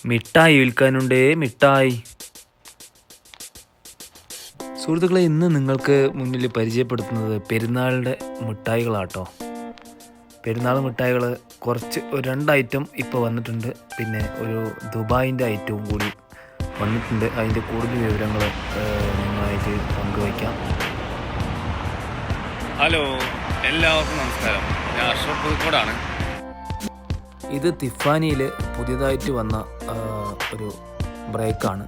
മിഠായി വിൽക്കാനുണ്ടേ മിഠായി. സുഹൃത്തുക്കളെ, ഇന്ന് നിങ്ങൾക്ക് മുന്നിൽ പരിചയപ്പെടുത്തുന്നത് പെരുന്നാളിൻ്റെ മിഠായികളാട്ടോ. പെരുന്നാൾ മിഠായികൾ കുറച്ച് രണ്ട് ഐറ്റം ഇപ്പോൾ വന്നിട്ടുണ്ട്. പിന്നെ ഒരു ദുബായിൻ്റെ ഐറ്റവും കൂടി വന്നിട്ടുണ്ട്. അതിൻ്റെ കൂടുതൽ വിവരങ്ങൾ നിങ്ങളായിട്ട് പങ്കുവയ്ക്കാം. ഹലോ, എല്ലാവർക്കും നമസ്കാരം. ഞാൻ അഷ്റഫ് പുതുക്കോടാണ്. ഇത് തിഫാനിയിൽ പുതിയതായിട്ട് വന്ന ഒരു ബ്രേക്കാണ്.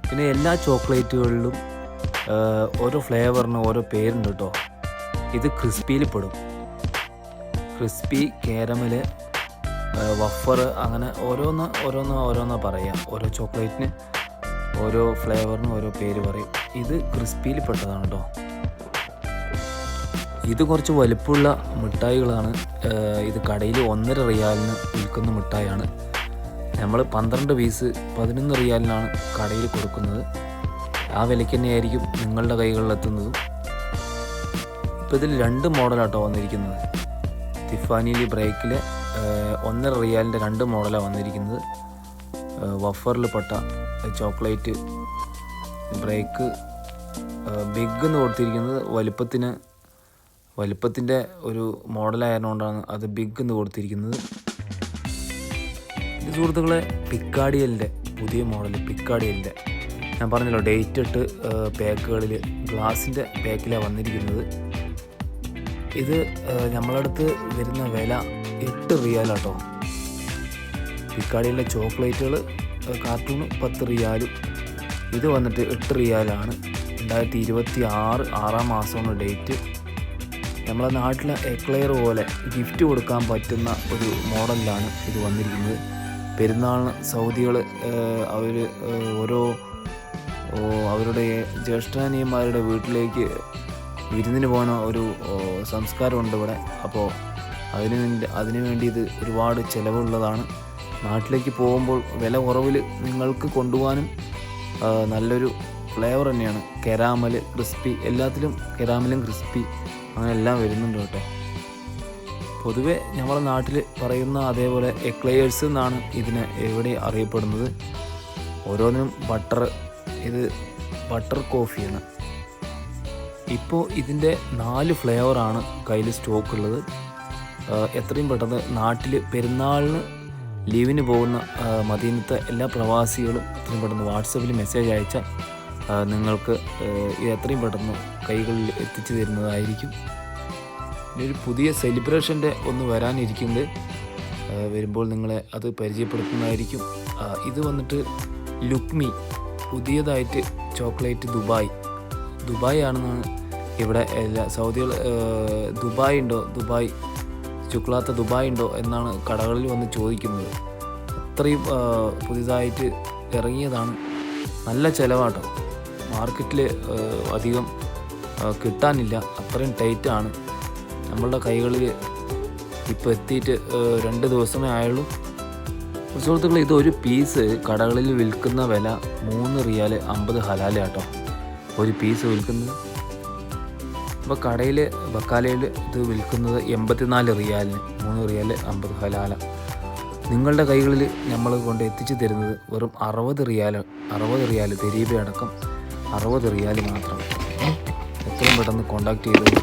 പിന്നെ എല്ലാ ചോക്ലേറ്റുകളിലും ഓരോ ഫ്ലേവറിന് ഓരോ പേരുണ്ട് കേട്ടോ. ഇത് ക്രിസ്പിയിൽ പെടും. ക്രിസ്പി, കാരമൽ, വഫർ, അങ്ങനെ ഓരോന്നാ പറയുക. ഓരോ ചോക്ലേറ്റിന് ഓരോ ഫ്ലേവറിന് ഓരോ പേര് പറയും. ഇത് ക്രിസ്പിയിൽ പെട്ടതാണ് കേട്ടോ. ഇത് കുറച്ച് വലിപ്പമുള്ള മിഠായികളാണ്. ഇത് കടയിൽ 1.5 റിയാലിന് വിൽക്കുന്ന മിഠായിയാണ്. നമ്മൾ 12 പീസ് 11 റിയാലിനാണ് കടയിൽ കൊടുക്കുന്നത്. ആ വിലയ്ക്ക് തന്നെയായിരിക്കും നിങ്ങളുടെ കൈകളിലെത്തുന്നതും. ഇപ്പോൾ ഇതിൽ 2 മോഡലാട്ടോ വന്നിരിക്കുന്നത്. തിഫാനിയിൽ ബ്രേക്കിൽ 1.5 റിയാലിൻ്റെ 2 മോഡലാണ് വന്നിരിക്കുന്നത്. വഫറിൽ പെട്ട ചോക്ലേറ്റ് ബ്രേക്ക് ബിഗ് എന്ന് കൊടുത്തിരിക്കുന്നത് വലിപ്പത്തിൻ്റെ ഒരു മോഡലായതുകൊണ്ടാണ് അത് ബിഗ് എന്ന് കൊടുത്തിരിക്കുന്നത്. ഇത് സുഹൃത്തുക്കളെ പിക്കാഡിയലിൻ്റെ പുതിയ മോഡൽ. പിക്കാഡിയലിൻ്റെ ഞാൻ പറഞ്ഞല്ലോ, ഡേറ്റ് ഇട്ട് പാക്കുകളിൽ ഗ്ലാസിൻ്റെ പാക്കിലാണ് വന്നിരിക്കുന്നത്. ഇത് നമ്മളടുത്ത് വരുന്ന വില 8 റിയാലാട്ടോ. പിക്കാഡിയലിൻ്റെ ചോക്ലേറ്റുകൾ കാർട്ടൂണ് 10 റിയാലും. ഇത് വന്നിട്ട് 8 റിയാലാണ്. 2026 6-ാം മാസമാണ് ഡേറ്റ്. നമ്മളെ നാട്ടിലെ എക്ലെയർ പോലെ ഗിഫ്റ്റ് കൊടുക്കാൻ പറ്റുന്ന ഒരു മോഡലിലാണ് ഇത് വന്നിരിക്കുന്നത്. പെരുന്നാളിന് സൗദികൾ അവർ അവരുടെ ജ്യേഷ്ഠാനിയന്മാരുടെ വീട്ടിലേക്ക് വിരുന്നിന് പോകുന്ന ഒരു സംസ്കാരമുണ്ട് ഇവിടെ. അപ്പോൾ അതിനു വേണ്ടി ഇത് ഒരുപാട് ചിലവുള്ളതാണ്. നാട്ടിലേക്ക് പോകുമ്പോൾ വില കുറവിൽ നിങ്ങൾക്ക് കൊണ്ടുപോകാനും നല്ലൊരു ഫ്ലേവർ തന്നെയാണ്. കരാമൽ, ക്രിസ്പി, എല്ലാത്തിലും കരാമലും ക്രിസ്പി അങ്ങനെ എല്ലാം വരുന്നുണ്ട് കേട്ടോ. പൊതുവെ നമ്മുടെ നാട്ടിൽ പറയുന്ന അതേപോലെ എക്ലെയേഴ്സ് എന്നാണ് ഇതിനെ ഇവിടെ അറിയപ്പെടുന്നത്. ഓരോന്നിനും ബട്ടർ, ഇത് ബട്ടർ കോഫിയാണ്. ഇപ്പോൾ ഇതിൻ്റെ 4 ഫ്ലേവറാണ് കയ്യിൽ സ്റ്റോക്കുള്ളത്. എത്രയും പെട്ടെന്ന് നാട്ടിൽ പെരുന്നാളിന് ലീവിന് പോകുന്ന മദീനത്തെ എല്ലാ പ്രവാസികളും എത്രയും പെട്ടെന്ന് വാട്സപ്പിൽ മെസ്സേജ് അയച്ചാൽ നിങ്ങൾക്ക് എത്രയും പെട്ടെന്ന് കൈകളിൽ എത്തിച്ചു തരുന്നതായിരിക്കും. ഇനി ഒരു പുതിയ സെലിബ്രേഷൻ്റെ ഒന്ന് വരാനിരിക്കുന്നത്, വരുമ്പോൾ നിങ്ങളെ അത് പരിചയപ്പെടുത്തുന്നതായിരിക്കും. ഇത് വന്നിട്ട് ലുക്മി, പുതിയതായിട്ട് ചോക്ലേറ്റ് ദുബായ് ആണെന്നാണ് ഇവിടെ എല്ലാ സൗദികൾ. ദുബായ് ദുബായ് ഉണ്ടോ എന്നാണ് കടകളിൽ വന്ന് ചോദിക്കുന്നത്. അത്രയും പുതിയതായിട്ട് ഇറങ്ങിയതാണ്. നല്ല ചിലവാട്ടോ. മാർക്കറ്റിൽ അധികം കിട്ടാനില്ല, അത്രയും ടൈറ്റാണ്. നമ്മളുടെ കൈകളിൽ ഇപ്പോൾ എത്തിയിട്ട് 2 ദിവസമേ ആയുള്ളൂ. സുഹൃത്തുക്കളെ, ഇതൊരു പീസ് കടകളിൽ വിൽക്കുന്ന വില 3 റിയാൽ 50 ഹലാല കേട്ടോ. ഒരു പീസ് വിൽക്കുന്നത്. അപ്പോൾ കടയിൽ ബക്കാലയിൽ ഇത് വിൽക്കുന്നത് 84 റിയാലിന്, 3 റിയാൽ 50 ഹലാല. നിങ്ങളുടെ കൈകളിൽ നമ്മൾ കൊണ്ട് എത്തിച്ചു തരുന്നത് വെറും 60 റിയാൽ തെരീബ അടക്കം 60 റിയാൽ മാത്രം. എത്രയും പെട്ടെന്ന് കോണ്ടാക്ട് ചെയ്തു.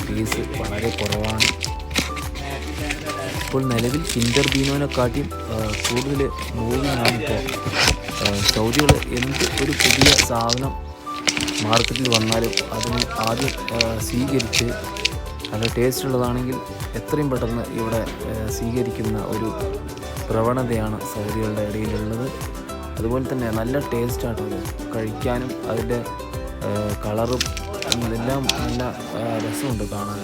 ഫീസ് വളരെ കുറവാണ്. ഇപ്പോൾ നിലവിൽ കിൻഡർ ബീനോനെക്കാട്ടിയും കൂടുതൽ മൂവിങ്ങാണിപ്പോൾ സൗദികൾ. എന്ത് ഒരു പുതിയ സാധനം മാർക്കറ്റിൽ വന്നാലും അതിനെ ആദ്യം സ്വീകരിച്ച് നല്ല ടേസ്റ്റ് ഉള്ളതാണെങ്കിൽ എത്രയും പെട്ടെന്ന് ഇവിടെ സ്വീകരിക്കുന്ന ഒരു പ്രവണതയാണ് സൗദികളുടെ ഇടയിലുള്ളത്. അതുപോലെ തന്നെ നല്ല ടേസ്റ്റാണ് അത് കഴിക്കാനും. അതിൻ്റെ കളറും എല്ലാം നല്ല രസമുണ്ട് കാണാൻ.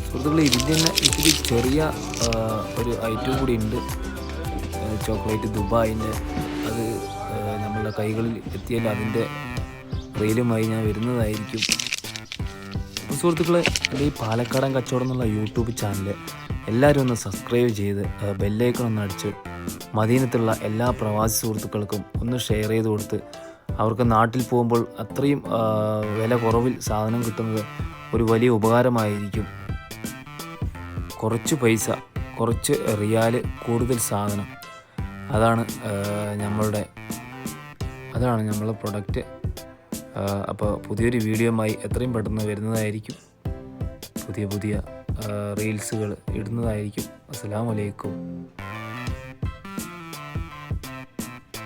സുഹൃത്തുക്കളെ, ഇതിൻ്റെ തന്നെ ഇത്തിരി ചെറിയ ഒരു ഐറ്റം കൂടി ഉണ്ട്, ചോക്ലേറ്റ് ദുബായിൻ്റെ. അത് നമ്മളുടെ കൈകളിൽ എത്തിയാൽ അതിൻ്റെ റീലുമായി ഞാൻ വരുന്നതായിരിക്കും. സുഹൃത്തുക്കളെ, എൻ്റെ ഈ പാലക്കാടൻ കച്ചവടം എന്നുള്ള യൂട്യൂബ് ചാനൽ എല്ലാവരും ഒന്ന് സബ്സ്ക്രൈബ് ചെയ്ത് ബെല്ലൈക്കൺ ഒന്ന് അടിച്ച് മദീനത്തുള്ള എല്ലാ പ്രവാസി സുഹൃത്തുക്കൾക്കും ഒന്ന് ഷെയർ ചെയ്ത് കൊടുത്ത് അവർക്ക് നാട്ടിൽ പോകുമ്പോൾ അത്രയും വില കുറവിൽ സാധനം കിട്ടുന്നത് ഒരു വലിയ ഉപകാരമായിരിക്കും. കുറച്ച് പൈസ കുറച്ച് റിയാൽ കൂടുതൽ സാധനം. അതാണ് നമ്മളുടെ പ്രൊഡക്റ്റ്. അപ്പോൾ പുതിയൊരു വീഡിയോയുമായി എത്രയും പെട്ടെന്ന് വരുന്നതായിരിക്കും. പുതിയ റീൽസുകൾ ഇടുന്നതായിരിക്കും. അസ്സലാമു അലൈക്കും.